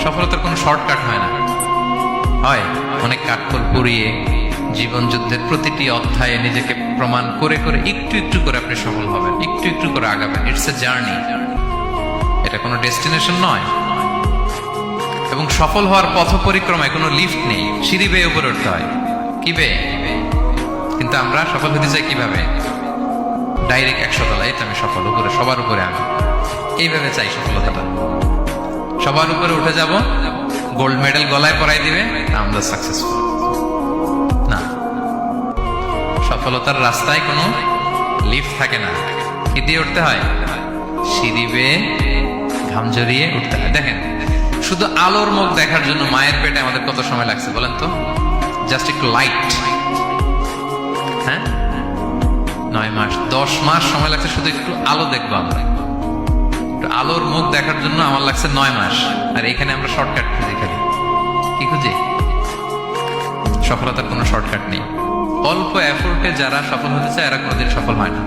সফলতার কোনো শর্টকাট হয় না, হয় অনেক কাঠখড় পুড়িয়ে জীবন যুদ্ধের প্রতিটি অধ্যায়ে নিজেকে প্রমাণ করে করে একটু একটু করে আপনি সফল হবেন, একটু একটু করে আগাবেন। ইটস এ জার্নি, এটা কোনো ডেস্টিনেশন নয়। এবং সফল হওয়ার পথ পরিক্রমায় কোনো লিফট নেই, সিঁড়ি বেয়ে উপরে উঠতে হয়। কি বেয়ে? কিন্তু আমরা সফল হতে চাই কিভাবে? ডাইরেক্ট 100 তলায় আমি সফল, উপরে সবার উপরে আমি, এইভাবে চাই সফলতাটা। সবার উপরে উঠে যাব, গোল্ড মেডেল গলায় পরাই দিবে, আমরা সাকসেসফুল না। সফলতার রাস্তায় কোনো লিফট থাকে না। কি দিয়ে উঠতে হয়? সিঁড়ি বেয়ে ঘাম জড়িয়ে উঠতে হয়। দেখেন, শুধু আলোর মুখ দেখার জন্য মায়ের পেটে আমাদের কত সময় লাগছে বলেন তো? জাস্ট একটু লাইট, হ্যাঁ, 9 মাস 10 মাস সময় লাগছে শুধু একটু আলো দেখবো আমরা। একটু আলোর মুখ দেখার জন্য আমার লাগছে 9 মাস। আর এখানে আমরা শর্টকাট খুঁজি, খালি কি খুঁজি? সফলতার কোনো শর্টকাট নেই। অল্প এফোর্টে যারা সফল হতে চায় এরা কোনোদিন সফল হয় না।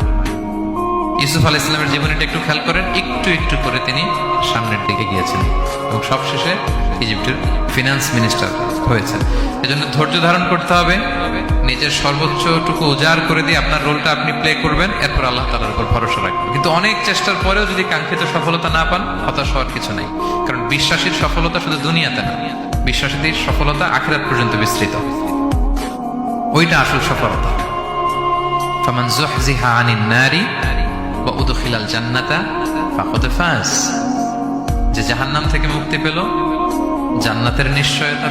ইউসুফ আলাইহিস সালামের জীবনীটা একটু খেয়াল করেন, একটু একটু করে তিনি সামনের দিকে গিয়েছেন এবং সবশেষে ইজিপ্টের ফিনান্স মিনিস্টার হয়েছেন। এজন্য ধৈর্য ধারণ করতে হবে, নিজের সর্বোচ্চটুকু উজাড় করে দিয়ে আপনার রোলটা আপনি প্লে করবেন, এরপর আল্লাহ তাআলার উপর ভরসা রাখবেন। কিন্তু অনেক চেষ্টার পরেও যদি কাঙ্ক্ষিত সফলতা না পান, হতাশ হওয়ার কিছু নাই। কারণ বিশ্বাসীর সফলতা শুধু দুনিয়াতে না, বিশ্বাসীদের সফলতা আখিরাত পর্যন্ত বিস্তৃত। ওইটা আসল সফলতা। ফামান যুহজিহা আনিন নারি ওয়া উদখিলাল জান্নাতা ফাকাদ ফাজ। যে জাহান্নাম থেকে মুক্তি পেল, জান্নাতের নিশ্চয়তা